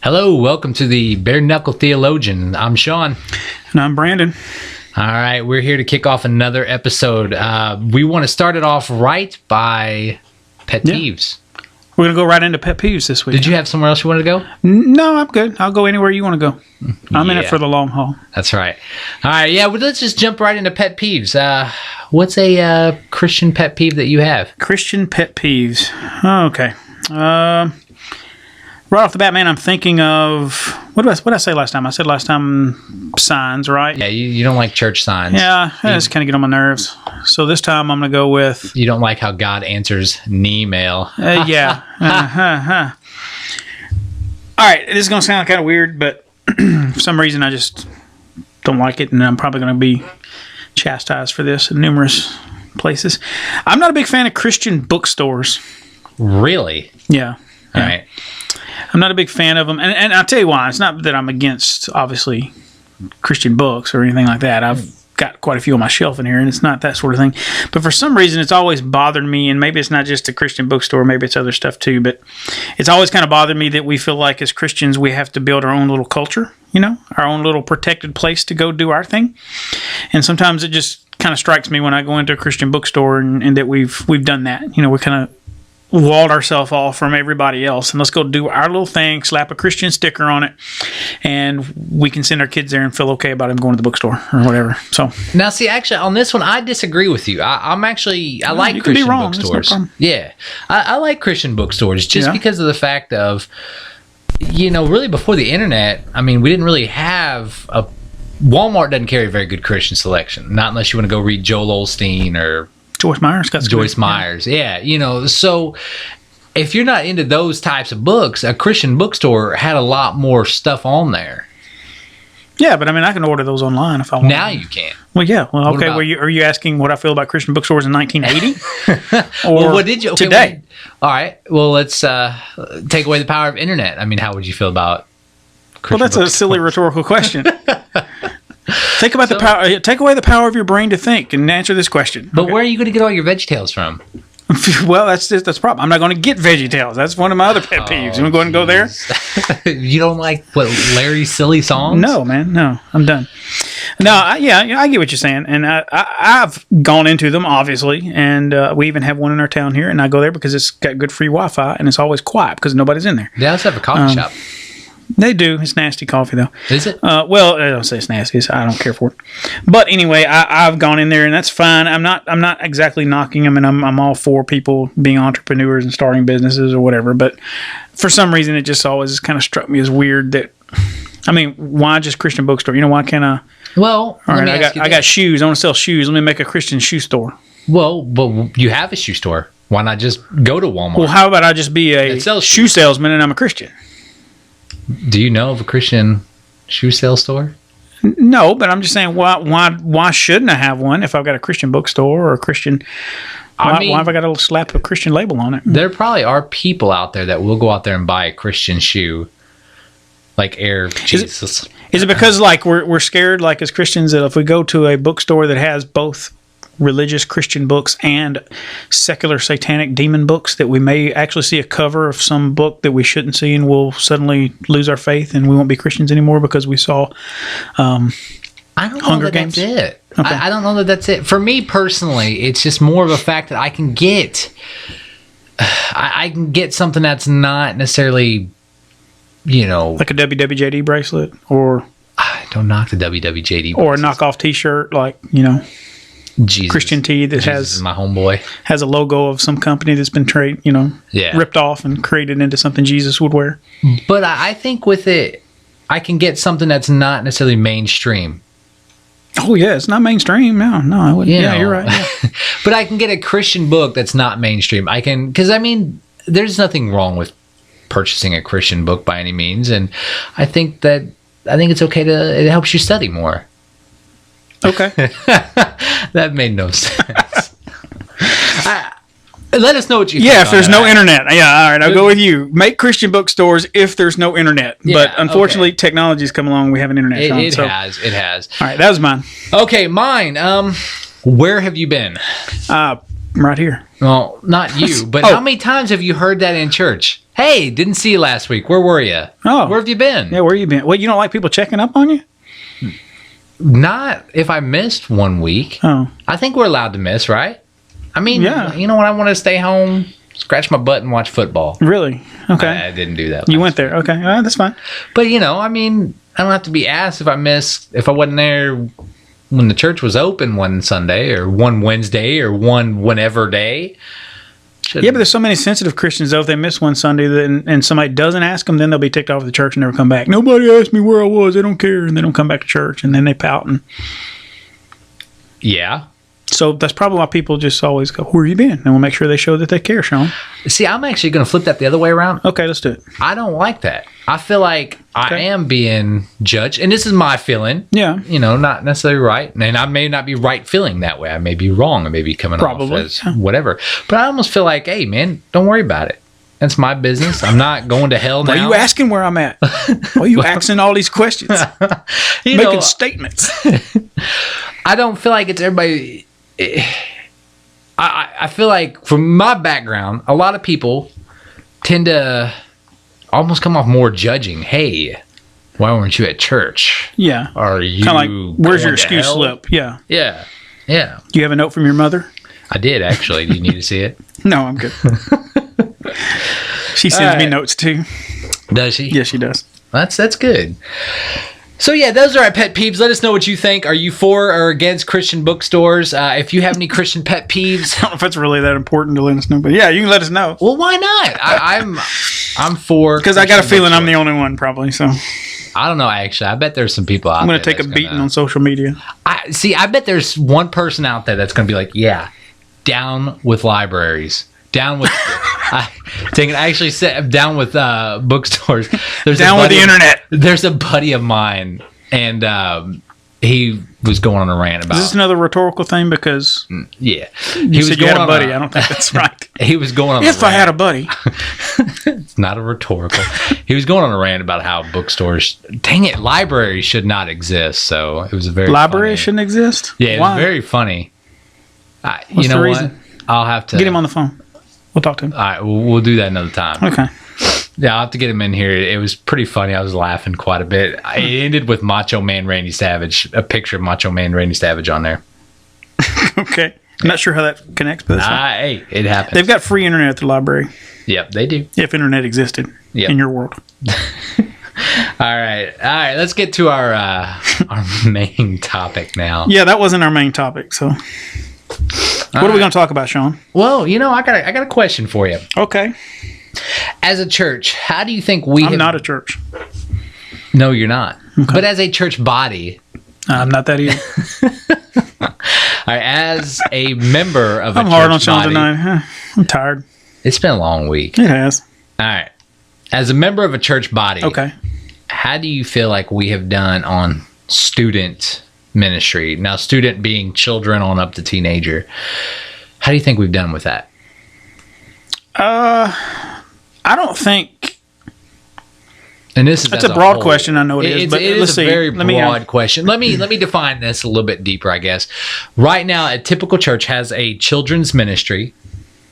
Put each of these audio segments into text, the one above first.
Hello, welcome to the Bare-Knuckled Theologian. I'm Sean. And I'm Brandon. All right, we're here to kick off another episode. We want to start it off right by pet peeves. We're going to go right into pet peeves this week. Did you have somewhere else you want to go? No, I'm good. I'll go anywhere you want to go. I'm in it for the long haul. That's right. All right, well, let's just jump right into pet peeves. What's a Christian pet peeve that you have? Christian pet peeves. Okay. Right off the bat, man, I'm thinking of... What did I say last time? I said last time signs, right? Yeah, you don't like church signs. Yeah, that just kind of get on my nerves. So this time I'm going to go with... You don't like how God answers an email. Yeah. All right, this is going to sound kind of weird, but for some reason I just don't like it, and I'm probably going to be chastised for this in numerous places. I'm not a big fan of Christian bookstores. Really? Yeah. All right. I'm not a big fan of them, and I'll tell you why. It's not that I'm against, obviously, Christian books or anything like that. I've got quite a few on my shelf in here, and it's not that sort of thing. But for some reason, it's always bothered me, and maybe it's not just a Christian bookstore, maybe it's other stuff too, but it's always kind of bothered me that we feel like as Christians we have to build our own little culture, our own little protected place to go do our thing. And sometimes it just kind of strikes me when I go into a Christian bookstore and that we've done that. We kind of walled ourselves off from everybody else, and let's go do our little thing, slap a Christian sticker on it, and we can send our kids there and feel okay about them going to the bookstore or whatever. So now, see, actually, on this one, I disagree with you. I like Christian bookstores. No, yeah, I like Christian bookstores just because of the fact of, really before the internet, I mean, we didn't really have a Walmart doesn't carry a very good Christian selection, not unless you want to go read Joel Olsteen or Joyce Myers. Yeah. So if you're not into those types of books, a Christian bookstore had a lot more stuff on there. Yeah, but I mean, I can order those online if I want. Now you can. Well, yeah. Well, okay. Are you asking what I feel about Christian bookstores in 1980? Or what did you today? All right. Well, let's take away the power of internet. I mean, how would you feel about Christian Well, that's bookstores? a silly rhetorical question. Think about the power. Take away the power of your brain to think and answer this question. But where are you going to get all your VeggieTales from? Well, that's the problem. I'm not going to get VeggieTales. That's one of my other pet peeves. You want to go ahead and go there? You don't like Larry's silly songs? No, man. No, I'm done. No, I get what you're saying, and I've gone into them obviously, and we even have one in our town here, and I go there because it's got good free Wi-Fi, and it's always quiet because nobody's in there. Yeah, let's have a coffee shop. They do. It's nasty coffee, though. Is it? Well, I don't say it's nasty. I don't care for it. But anyway, I've gone in there, and that's fine. I'm not exactly knocking them, and I'm all for people being entrepreneurs and starting businesses or whatever. But for some reason, it just always kind of struck me as weird that, I mean, why just Christian bookstore? Why can't I? Well, all right, I got shoes. I want to sell shoes. Let me make a Christian shoe store. Well, but you have a shoe store. Why not just go to Walmart? Well, how about I just be a shoe salesman and I'm a Christian? Do you know of a Christian shoe sale store? No, but I'm just saying, why shouldn't I have one if I've got a Christian bookstore or a Christian? Why have I got to slap a Christian label on it? There probably are people out there that will go out there and buy a Christian shoe, like Air Jesus. Is it because we're scared, as Christians, that if we go to a bookstore that has both religious Christian books and secular satanic demon books, that we may actually see a cover of some book that we shouldn't see, and we'll suddenly lose our faith and we won't be Christians anymore because we saw I don't know Hunger that Games? That's it. Okay. I don't know that that's it. For me personally, it's just more of a fact that I can get something that's not necessarily, like a WWJD bracelet, or I don't knock the WWJD or a knockoff T-shirt, Jesus. Christian tee that Jesus is my homeboy. has a logo of some company that's been ripped off and created into something Jesus would wear. But I think with it, I can get something that's not necessarily mainstream. Oh yeah, it's not mainstream. No, I wouldn't. You're right. Yeah. But I can get a Christian book that's not mainstream. Because there's nothing wrong with purchasing a Christian book by any means, and I think it's okay it helps you study more. Okay. That made no sense. Let us know what you think. Yeah, if there's no internet. Yeah, all right, I'll go with you. Make Christian bookstores if there's no internet. Yeah, but unfortunately, technology's come along. We have an internet. It has. All right, that was mine. Okay, mine. Where have you been? right here. Well, not you, but how many times have you heard that in church? Hey, didn't see you last week. Where were you? Oh. Where have you been? Yeah, where you been? Well, you don't like people checking up on you? Not if I missed 1 week. Oh. I think we're allowed to miss, right? I mean, you know when I want to stay home, scratch my butt and watch football. Really? Okay. I didn't do that. You went there. Okay. All right, that's fine. But, I mean, I don't have to be asked if I wasn't there when the church was open one Sunday or one Wednesday or one whenever day. Yeah, but there's so many sensitive Christians, though, if they miss one Sunday and somebody doesn't ask them, then they'll be ticked off at the church and never come back. Nobody asked me where I was. They don't care. And they don't come back to church. And then they pout. Yeah. So that's probably why people just always go, where you been? And we'll make sure they show that they care, Sean. See, I'm actually going to flip that the other way around. Okay, let's do it. I don't like that. I feel like I am being judged. And this is my feeling. Yeah. Not necessarily right. And I may not be right feeling that way. I may be wrong. I may be coming off as whatever. But I almost feel like, hey, man, don't worry about it. That's my business. I'm not going to hell now. Why are you asking where I'm at? Why are you asking all these questions? Making statements. I don't feel like it's everybody. I feel like from my background, a lot of people tend to almost come off more judging. Hey, why weren't you at church? Yeah. Are you kind of like, where's your excuse slip? Yeah. Yeah. Yeah. Do you have a note from your mother? I did, actually. Do you need to see it? No, I'm good. She sends me notes, too. Does she? Yes, she does. That's good. So, yeah, those are our pet peeves. Let us know what you think. Are you for or against Christian bookstores? If you have any Christian pet peeves. I don't know if it's really that important to let us know, but yeah, you can let us know. Well, why not? I'm for. Because I got a feeling I'm the only one, probably. So I don't know, actually. I bet there's some people out there. I'm going to take a beating on social media. I bet there's one person out there that's going to be like, yeah, down with libraries. Down with down with bookstores. Down with the internet. There's a buddy of mine, and he was going on a rant about. Is this another rhetorical thing? Because he said you had a buddy. I don't think that's right. He was going on. If I had a buddy, it's not a rhetorical. He was going on a rant about how bookstores, dang it, libraries should not exist. So it was a very libraries shouldn't exist. Yeah, it was very funny. You know what? I'll have to get him on the phone. We'll talk to him. All right, we'll do that another time. Okay. Yeah, I'll have to get him in here. It was pretty funny. I was laughing quite a bit. It ended with Macho Man Randy Savage, a picture of Macho Man Randy Savage on there. Okay. I'm not sure how that connects, but hey, it happens. They've got free internet at the library. Yep, they do. If internet existed in your world. All right. Let's get to our main topic now. Yeah, that wasn't our main topic, so... What are we going to talk about, Sean? Well, I got a question for you. Okay. As a church, how do you think I'm not a church. No, you're not. Okay. But as a church body... I'm not that either. All right, as a member of a church body... I'm hard on Sean tonight. I'm tired. It's been a long week. It has. All right. As a member of a church body... Okay. How do you feel like we have done on student ministry? Now, student being children on up to teenager. How do you think we've done with that? I don't think. And that's a broad question. I know it is, but it's a very broad question. Let me define this a little bit deeper, I guess. Right now, a typical church has a children's ministry,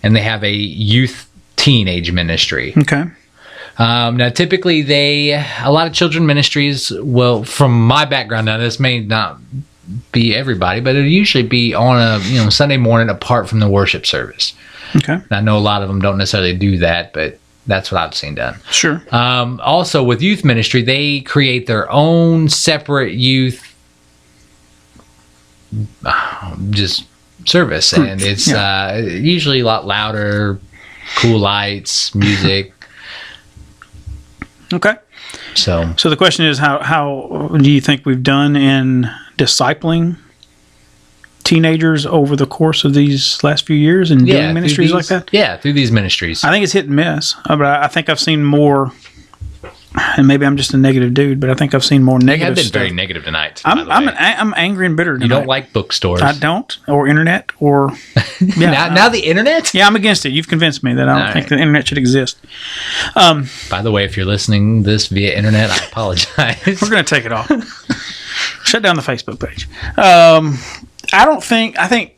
and they have a youth teenage ministry. Okay. Now, typically, a lot of children ministries, well, from my background, now this may not be everybody, but it'll usually be on a Sunday morning apart from the worship service. Okay. And I know a lot of them don't necessarily do that, but that's what I've seen done. Sure. Also, with youth ministry, they create their own separate youth just service, and it's usually a lot louder, cool lights, music. Okay. So the question is, how do you think we've done in discipling teenagers over the course of these last few years and doing ministries like that? Yeah, through these ministries. I think it's hit and miss. But I think I've seen more, and maybe I'm just a negative dude, but I think I've seen more negative stuff. I've been very negative tonight. I'm angry and bitter tonight. You don't like bookstores. I don't, or internet, or... Yeah, now the internet? Yeah, I'm against it. You've convinced me that I don't think the internet should exist. By the way, if you're listening this via internet, I apologize. We're going to take it off. Shut down the Facebook page. I think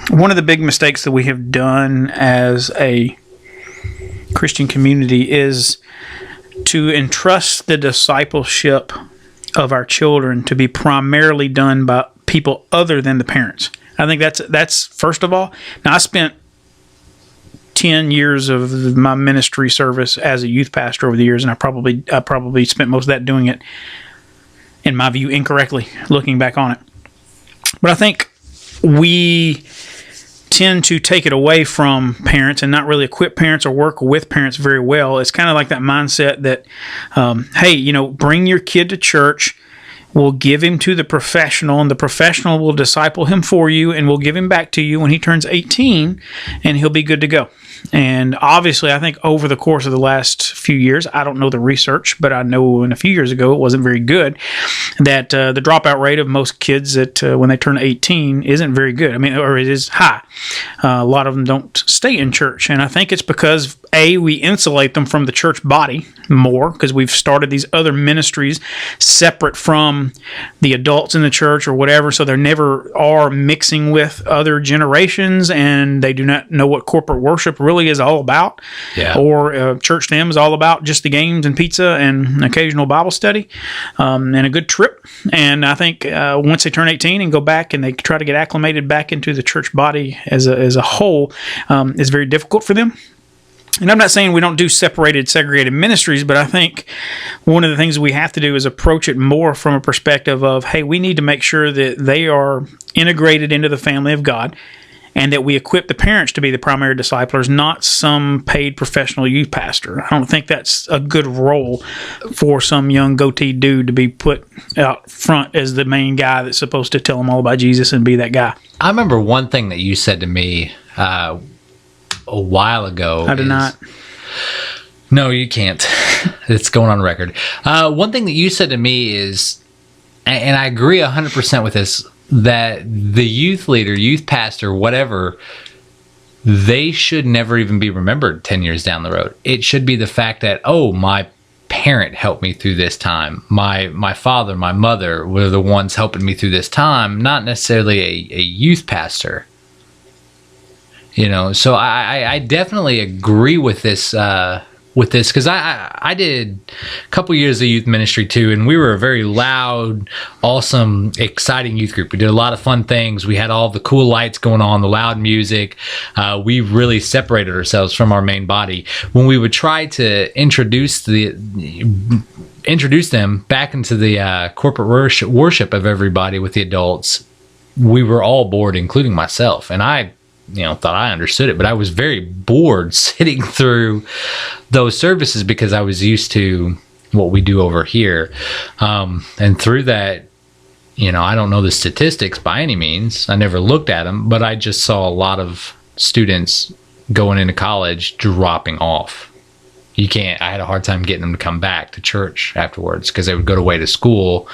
one of the big mistakes that we have done as a Christian community is to entrust the discipleship of our children to be primarily done by people other than the parents. I think that's first of all. Now, I spent 10 years of my ministry service as a youth pastor over the years, and I probably spent most of that doing it, in my view, incorrectly, looking back on it. But I think we tend to take it away from parents and not really equip parents or work with parents very well. It's kind of like that mindset that, hey, bring your kid to church. We'll give him to the professional, and the professional will disciple him for you, and we'll give him back to you when he turns 18, and he'll be good to go. And obviously, I think over the course of the last few years, I don't know the research, but I know a few years ago it wasn't very good, that the dropout rate of most kids that when they turn 18 isn't very good. I mean, or it is high. A lot of them don't stay in church. And I think it's because, A, we insulate them from the church body more because we've started these other ministries separate from the adults in the church or whatever, so they never are mixing with other generations, and they do not know what corporate worship really is all about. Yeah. Or church to them is all about just the games and pizza and occasional Bible study and a good trip. And I think once they turn 18 and go back and they try to get acclimated back into the church body as a whole, it's very difficult for them. And I'm not saying we don't do segregated ministries, but I think one of the things we have to do is approach it more from a perspective of, hey, we need to make sure that they are integrated into the family of God, and that we equip the parents to be the primary disciplers, not some paid professional youth pastor. I don't think that's a good role for some young goatee dude to be put out front as the main guy that's supposed to tell them all about Jesus and be that guy. I remember one thing that you said to me a while ago. I did not. No, you can't. It's going on record. One thing that you said to me is, and I agree 100% with this, that the youth leader, youth pastor, whatever, they should never even be remembered 10 years down the road. It should be the fact that, oh, my parent helped me through this time. My father, my mother were the ones helping me through this time, not necessarily a youth pastor. So I definitely agree with this because I did a couple years of youth ministry too, and we were a very loud, awesome, exciting youth group. We did a lot of fun things. We had all the cool lights going on, the loud music. We really separated ourselves from our main body. When we would try to introduce them back into the corporate worship of everybody with the adults, we were all bored, including myself. And I thought I understood it, but I was very bored sitting through those services because I was used to what we do over here. And through that, I don't know the statistics by any means. I never looked at them, but I just saw a lot of students going into college dropping off. I had a hard time getting them to come back to church afterwards because they would go away to school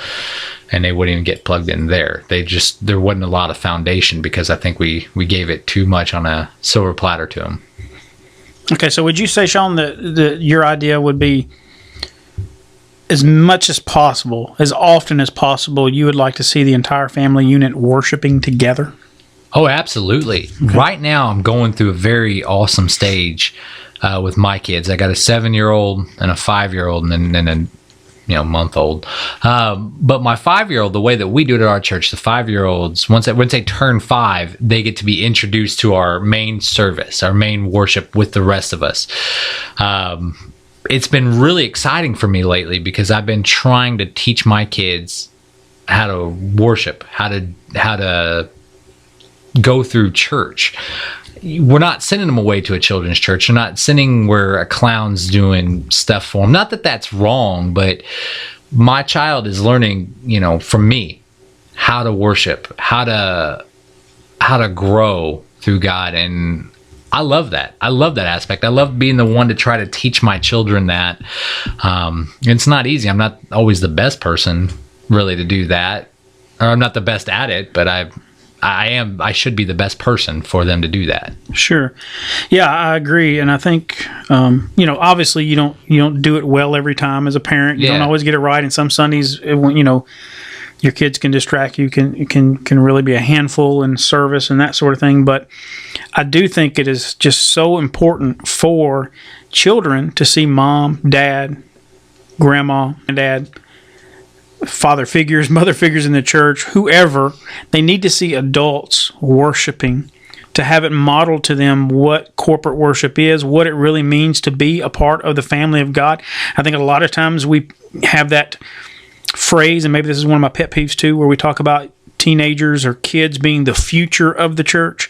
and they wouldn't even get plugged in there. There wasn't a lot of foundation because I think we gave it too much on a silver platter to them. Okay, so would you say, Sean, that your idea would be as much as possible, as often as possible, you would like to see the entire family unit worshiping together? Oh, absolutely. Okay. Right now, I'm going through a very awesome stage with my kids. I got a 7-year-old and a 5-year-old and then a month-old. But my 5-year-old, the way that we do it at our church, the 5-year-olds, once they turn 5, they get to be introduced to our main service, our main worship with the rest of us. It's been really exciting for me lately because I've been trying to teach my kids how to worship, how to go through church. We're not sending them away to a children's church. We're not sending where a clown's doing stuff for them. Not that that's wrong, but my child is learning, from me, how to worship, how to grow through God. And I love that. I love that aspect. I love being the one to try to teach my children that. It's not easy. I'm not always the best person really to do that, or I'm not the best at it, but I should be the best person for them to do that. Sure. Yeah, I agree. And I think, obviously you don't do it well every time as a parent. You don't always get it right. And some Sundays, your kids can distract you, can really be a handful in service and that sort of thing. But I do think it is just so important for children to see mom, dad, grandma and dad, father figures, mother figures in the church, whoever. They need to see adults worshiping, to have it modeled to them what corporate worship is, what it really means to be a part of the family of God. I think a lot of times we have that phrase, and maybe this is one of my pet peeves too, where we talk about teenagers or kids being the future of the church.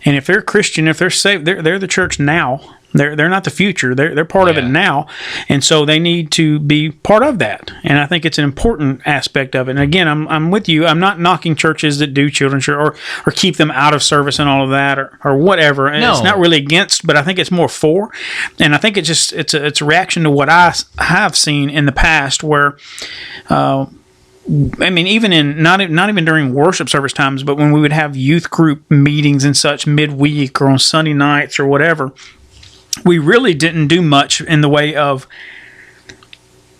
And if they're Christian, if they're saved, they're the church now. They're not the future. They're part of it now. And so they need to be part of that. And I think it's an important aspect of it. And again, I'm with you. I'm not knocking churches that do children's church or keep them out of service and all of that or whatever. And it's not really against, but I think it's more for. And I think it's a reaction to what I have seen in the past where I mean, even in not even during worship service times, but when we would have youth group meetings and such midweek or on Sunday nights or whatever, we really didn't do much in the way of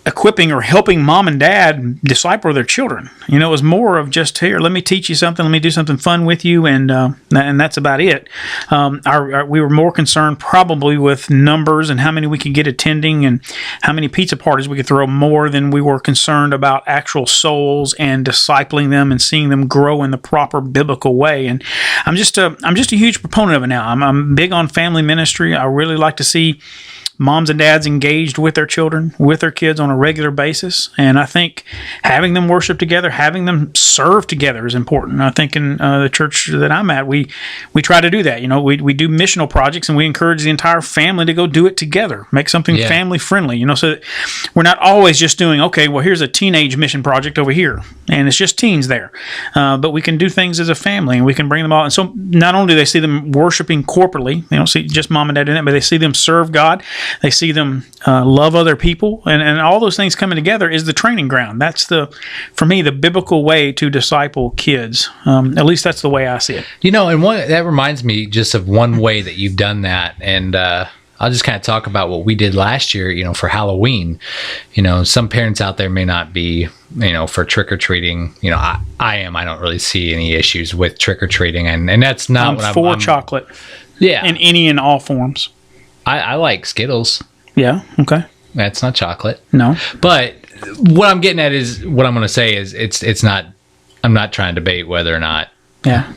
equipping or helping mom and dad disciple their children. You know, it was more of just, here, let me teach you something, let me do something fun with you, and that's about it. We were more concerned probably with numbers and how many we could get attending and how many pizza parties we could throw, more than we were concerned about actual souls and discipling them and seeing them grow in the proper biblical way. And I'm just a huge proponent of it now. I'm big on family ministry. I really like to see moms and dads engaged with their children, with their kids on a regular basis. And I think having them worship together, having them serve together is important. I think in the church that I'm at, we try to do that. You know, we do missional projects and we encourage the entire family to go do it together, make something family friendly, you know, so that we're not always just doing, okay, well, here's a teenage mission project over here and it's just teens there. But we can do things as a family and we can bring them all. And so not only do they see them worshiping corporately, they don't see just mom and dad doing that, but they see them serve God. They see them love other people, and all those things coming together is the training ground. That's for me, the biblical way to disciple kids. At least that's the way I see it. You know, and that reminds me just of one way that you've done that, and I'll just kind of talk about what we did last year, you know, for Halloween. You know, some parents out there may not be, you know, for trick-or-treating. You know, I am. I don't really see any issues with trick-or-treating, and that's not what I'm for chocolate. Yeah. In any and all forms. I like Skittles. Yeah, okay. That's not chocolate. No. But what I'm getting at is, what I'm going to say is, it's not, I'm not trying to debate whether or not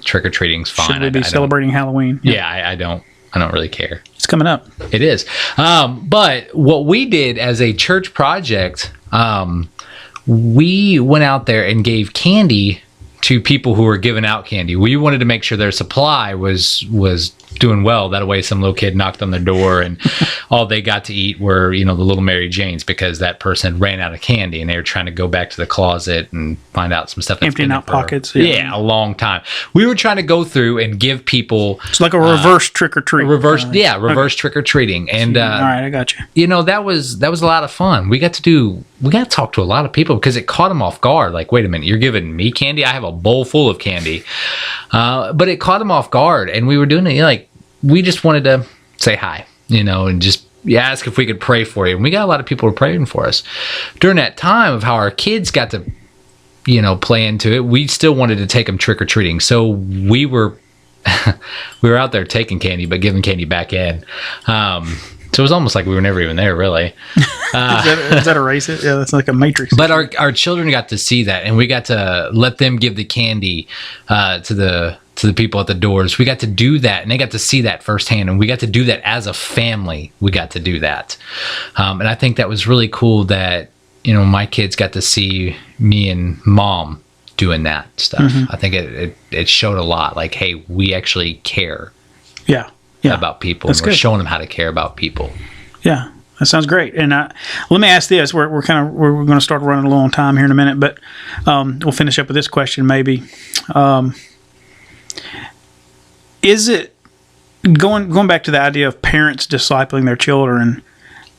trick-or-treating's fine. Should we be celebrating Halloween? Yeah, I don't really care. It's coming up. It is. But what we did as a church project, we went out there and gave candy to people who were giving out candy. We wanted to make sure their supply was doing well. That way some little kid knocked on their door and all they got to eat were, you know, the little Mary Janes, because that person ran out of candy and they were trying to go back to the closet and find out some stuff. Emptying out pockets. Yeah, a long time. We were trying to go through and give people... It's like a reverse trick-or-treat. Reverse trick-or-treating. And, all right, I got you. You know, that was a lot of fun. We got to talk to a lot of people because it caught them off guard. Like, wait a minute, you're giving me candy? I have a bowl full of candy. But it caught them off guard, and we were doing it, you know, like, we just wanted to say hi, you know, and just ask if we could pray for you. And we got a lot of people who were praying for us. During that time of how our kids got to, you know, play into it, we still wanted to take them trick-or-treating. So we were out there taking candy, but giving candy back in. So it was almost like we were never even there, really. Is that a race? Yeah, that's like a Matrix. But our children got to see that, and we got to let them give the candy to the people at the doors. We got to do that, and they got to see that firsthand, and we got to do that as a family. We got to do that. And I think that was really cool that, you know, my kids got to see me and mom doing that stuff. Mm-hmm. I think it showed a lot, like, hey, we actually care. Yeah. About people. That's and we're good. Showing them how to care about people. Yeah, that sounds great. And let me ask this: we're going to start running a little on time here in a minute, but we'll finish up with this question maybe. Is it going back to the idea of parents discipling their children?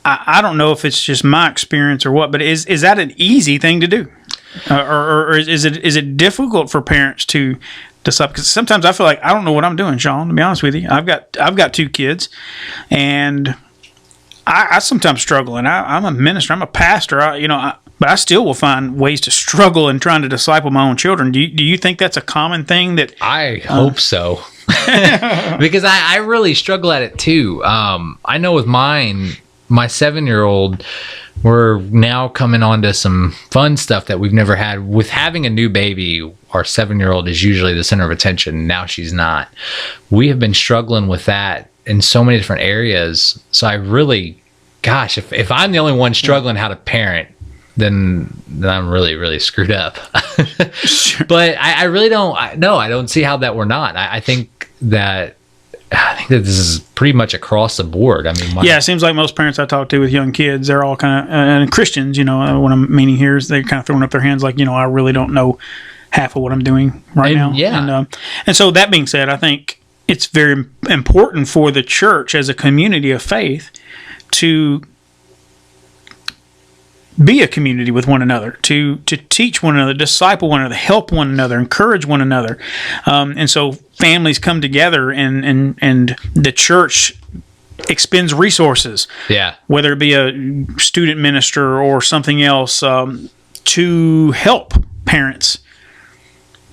I don't know if it's just my experience or what, but is that an easy thing to do, or is it difficult for parents to disciple? Because sometimes I feel like I don't know what I'm doing, Sean. To be honest with you, I've got 2 kids, and I sometimes struggle. And I'm a minister. I'm a pastor. But I still will find ways to struggle in trying to disciple my own children. Do you think that's a common thing? That I hope so. Because I really struggle at it too. I know with mine, my 7-year-old, we're now coming on to some fun stuff that we've never had. With having a new baby, our 7-year-old is usually the center of attention. Now she's not. We have been struggling with that in so many different areas. So I really, gosh, if I'm the only one struggling how to parent, then I'm really, really screwed up. Sure. But I really don't. I don't see how that we're not. I think that this is pretty much across the board. I mean, it seems like most parents I talk to with young kids, they're all kind of and Christians. What I'm meaning here is they're kind of throwing up their hands, like, I really don't know half of what I'm doing right now. Yeah. And so that being said, I think it's very important for the church as a community of faith to be a community with one another, to teach one another, disciple one another, help one another, encourage one another. And so families come together and the church expends resources. Yeah. Whether it be a student minister or something else, to help parents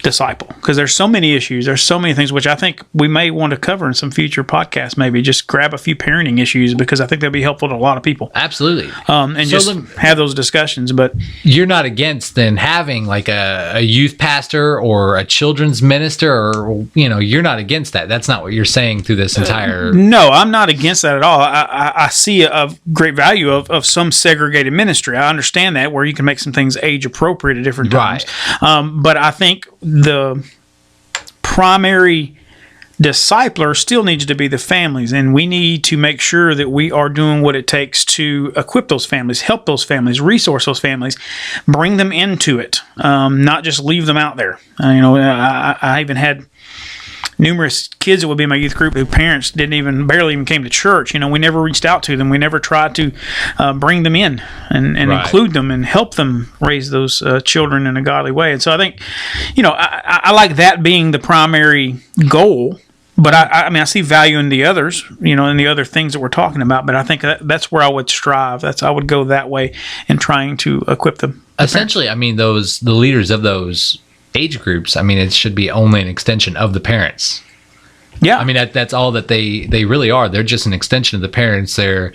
disciple, because there's so many issues, there's so many things, which I think we may want to cover in some future podcasts. Maybe just grab a few parenting issues, because I think that'd be helpful to a lot of people. Absolutely. And so just have those discussions. But you're not against then having like a youth pastor or a children's minister, or you're not against that. That's not what you're saying through this entire. No, I'm not against that at all. I see a great value of some segregated ministry. I understand that, where you can make some things age appropriate at different times. Right. But I think the primary discipler still needs to be the families, and we need to make sure that we are doing what it takes to equip those families, help those families, resource those families, bring them into it, not just leave them out there. I even had numerous kids that would be in my youth group whose parents barely even came to church. We never reached out to them. We never tried to bring them in and right. include them and help them raise those children in a godly way. And so I think, I like that being the primary goal. But I see value in the others, in the other things that we're talking about. But I think that's where I would strive. I would go that way in trying to equip them. Essentially, the leaders of those age groups, it should be only an extension of the parents. Yeah. That's all that they really are. They're just an extension of the parents. They're,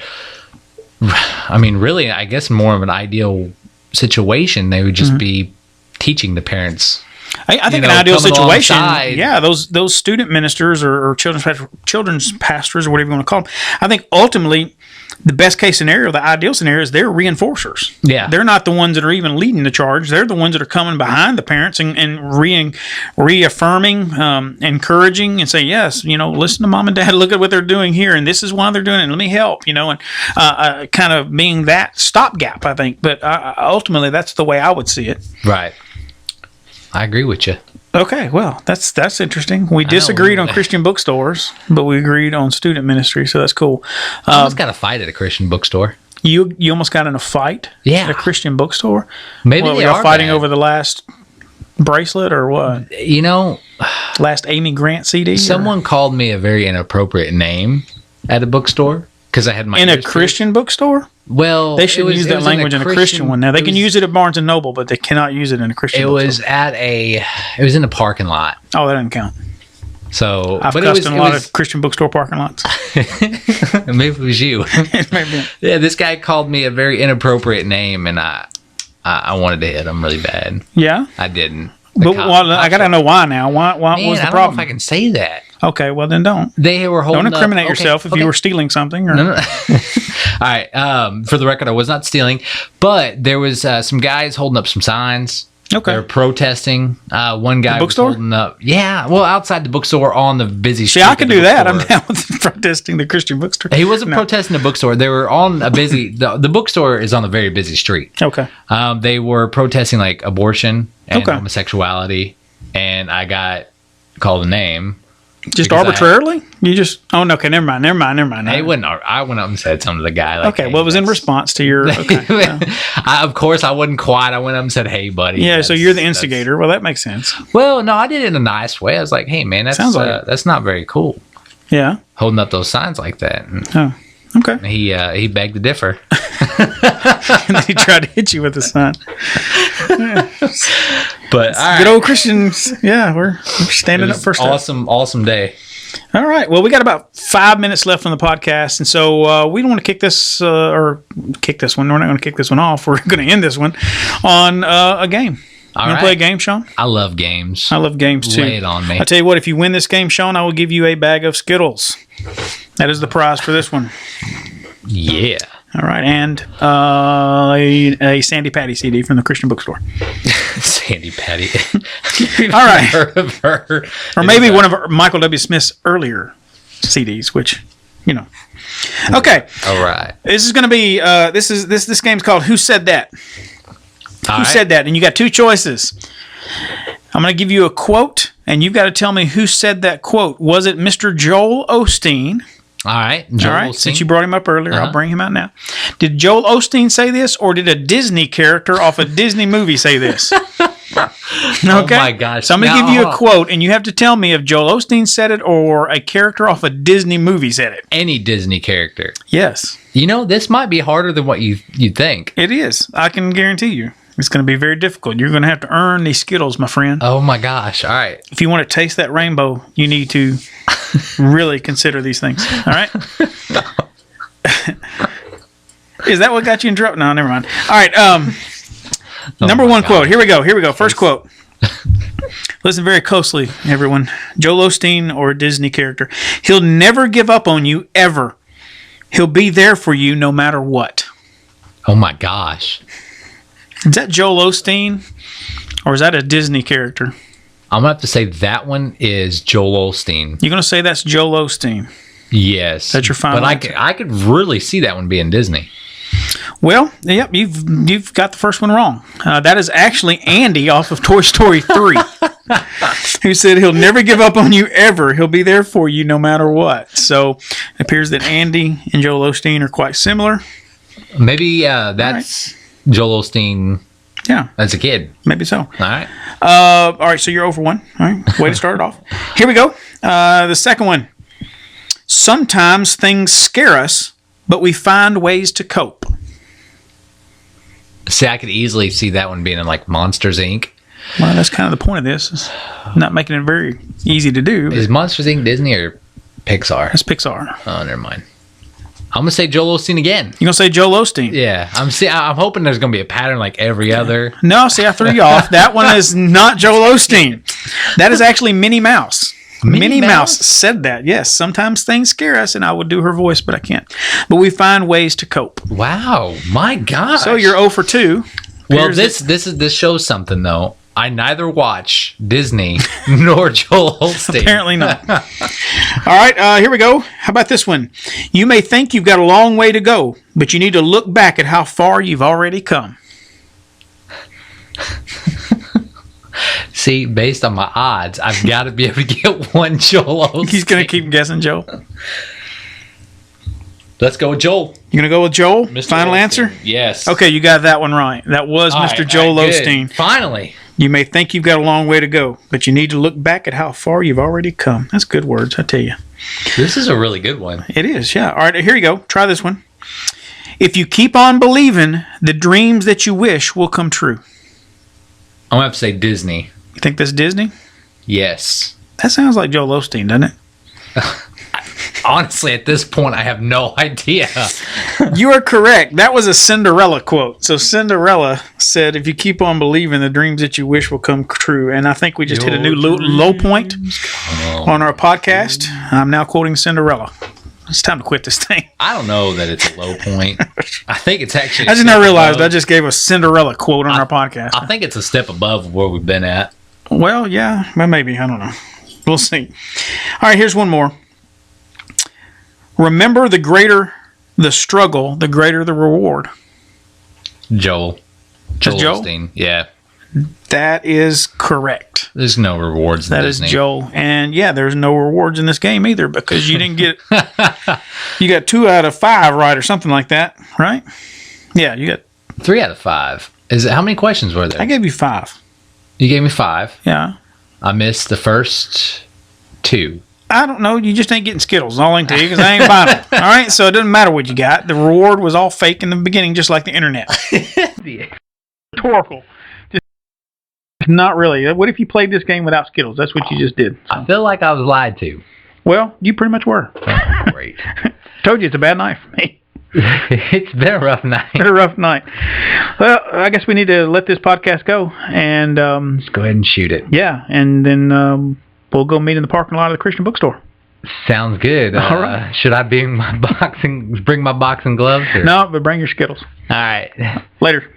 really, I guess more of an ideal situation. They would just be teaching the parents. I think an ideal situation, those student ministers or children's pastors or whatever you want to call them, I think ultimately the best case scenario, the ideal scenario, is they're reinforcers. Yeah. They're not the ones that are even leading the charge. They're the ones that are coming behind the parents and reaffirming, encouraging, and saying, yes, listen to mom and dad, look at what they're doing here, and this is why they're doing it, and let me help, and kind of being that stopgap, I think. But ultimately, that's the way I would see it. Right. I agree with you. Okay, well, that's interesting. We disagreed on Christian bookstores, but we agreed on student ministry, so that's cool. I almost got a fight at a Christian bookstore. You almost got in a fight at a Christian bookstore? Maybe they are fighting bad. over the last bracelet or what? Last Amy Grant CD? Someone called me a very inappropriate name at a bookstore because I had my... In a Christian bookstore? Well, they should use that language in a Christian one. Now, they can use it at Barnes & Noble, but they cannot use it in a Christian bookstore. It was in a parking lot. Oh, that doesn't count. So, I've cussed in a lot of Christian bookstore parking lots. Maybe it was you. Maybe. Yeah, this guy called me a very inappropriate name, and I wanted to hit him really bad. Yeah? I didn't. But I got to know why now. Why was the problem? I don't know if I can say that. Okay, well then don't. They were holding Don't incriminate yourself if you were stealing something. Or... No. All right. For the record, I was not stealing, but there was some guys holding up some signs. Okay. They're protesting. One guy was holding up. Yeah. Well, outside the bookstore on the busy street. See, I can do that. I'm down with protesting the Christian bookstore. He wasn't protesting the bookstore. They were on a busy. The bookstore is on a very busy street. Okay. They were protesting like abortion and homosexuality, and I got called a name. Just arbitrarily? Okay, never mind. I went up and said something to the guy. Like, okay, well, it was in response to your... Okay. Of course, I wasn't quiet. I went up and said, hey, buddy. Yeah, so you're the instigator. Well, that makes sense. Well, no, I did it in a nice way. I was like, hey, man, that's not very cool. Yeah. Holding up those signs like that. And okay. He begged to differ. And then he tried to hit you with the sign. But good old Christians. Yeah, we're standing up for stuff. Awesome day. All right. Well, we got about 5 minutes left on the podcast, and so we don't want to kick this one. We're not going to kick this one off. We're going to end this one on a game. You want to play a game, Sean? I love games. I love games too. Lay it on me. I tell you what, if you win this game, Sean, I will give you a bag of Skittles. That is the prize for this one. Yeah. All right, and a Sandy Patty CD from the Christian Bookstore. Sandy Patty. All right. Heard of her. Or maybe one of Michael W. Smith's earlier CDs, which, Okay. All right. This is going to be this game's called Who Said That? Who said that? And you got two choices. I'm going to give you a quote, and you've got to tell me who said that quote. Was it Mr. Joel Osteen? All right. Joel Olsteen. Since you brought him up earlier, I'll bring him out now. Did Joel Olsteen say this, or did a Disney character off a Disney movie say this? Okay. Oh, my gosh. So I'm going to give you a quote, and you have to tell me if Joel Osteen said it or a character off a Disney movie said it. Any Disney character. Yes. This might be harder than what you think. It is. I can guarantee you. It's going to be very difficult. You're going to have to earn these Skittles, my friend. Oh, my gosh. All right. If you want to taste that rainbow, you need to really consider these things. All right? Is that what got you in trouble? No, never mind. All right. Number one quote. Here we go. First quote. Listen very closely, everyone. Joel Osteen or a Disney character. He'll never give up on you, ever. He'll be there for you no matter what. Oh, my gosh. Is that Joel Osteen, or is that a Disney character? I'm going to have to say that one is Joel Olsteen. You're going to say that's Joel Osteen? Yes. That's your final answer? I could really see that one being Disney. Well, yep, you've got the first one wrong. That is actually Andy off of Toy Story 3, who said he'll never give up on you ever. He'll be there for you no matter what. So it appears that Andy and Joel Osteen are quite similar. Maybe that's... Right. Joel Olsteen, as a kid. Maybe so. All right. All right, so you're 0 for 1. All right, way to start it off. Here we go. The second one. Sometimes things scare us, but we find ways to cope. See, I could easily see that one being in like Monsters, Inc. Well, that's kind of the point of this. Is not making it very easy to do. Is Monsters, Inc. Disney or Pixar? It's Pixar. Oh, never mind. I'm gonna say Joel Olsteen again. You're gonna say Joel Osteen? Yeah, I'm hoping there's gonna be a pattern like every other. No, see, I threw you off. That one is not Joel Osteen. That is actually Minnie Mouse. Minnie Mouse said that. Yes, sometimes things scare us, and I would do her voice, but I can't. But we find ways to cope. Wow, my gosh! So you're 0 for 2. Well, this shows something though. I neither watch Disney nor Joel Olsteen. Apparently not. All right, here we go. How about this one? You may think you've got a long way to go, but you need to look back at how far you've already come. See, based on my odds, I've got to be able to get one Joel Olsteen. He's going to keep guessing, Joel. Let's go with Joel. You're going to go with Joel? Mr. Final Olsteen. Answer? Yes. Okay, you got that one right. That was Mr. Joel Olsteen. Finally. You may think you've got a long way to go, but you need to look back at how far you've already come. That's good words, I tell you. This is a really good one. It is, yeah. All right, here you go. Try this one. If you keep on believing, the dreams that you wish will come true. I'm going to have to say Disney. You think that's Disney? Yes. That sounds like Joel Osteen, doesn't it? Honestly, at this point, I have no idea. You are correct. That was a Cinderella quote. So Cinderella said, if you keep on believing, the dreams that you wish will come true. And I think we just hit a new low point on our podcast. I'm now quoting Cinderella. It's time to quit this thing. I don't know that it's a low point. I think it's actually... I just now realized I just gave a Cinderella quote on our podcast. I think it's a step above where we've been at. Well, yeah. Well, maybe. I don't know. We'll see. All right, here's one more. Remember, the greater the struggle, the greater the reward. Joel Olsteen. Yeah. That is correct. There's no rewards in Disney. That is Joel. And yeah, there's no rewards in this game either because you didn't get... You got 2 out of 5 right or something like that, right? Yeah, you got... 3 out of 5. How many questions were there? I gave you 5. You gave me 5. Yeah. I missed the first 2. I don't know. You just ain't getting Skittles. All I can tell you, because I ain't buying them. All right, so it doesn't matter what you got. The reward was all fake in the beginning, just like the internet. Rhetorical. Just not really. What if you played this game without Skittles? That's what you just did. So. I feel like I was lied to. Well, you pretty much were. Great. Told you it's a bad night for me. It's been a rough night. Been a rough night. Well, I guess we need to let this podcast go and just go ahead and shoot it. Yeah, and then we'll go meet in the parking lot of the Christian Bookstore. Sounds good. All right. Should I bring my boxing gloves? Or? No, but bring your Skittles. All right. Later.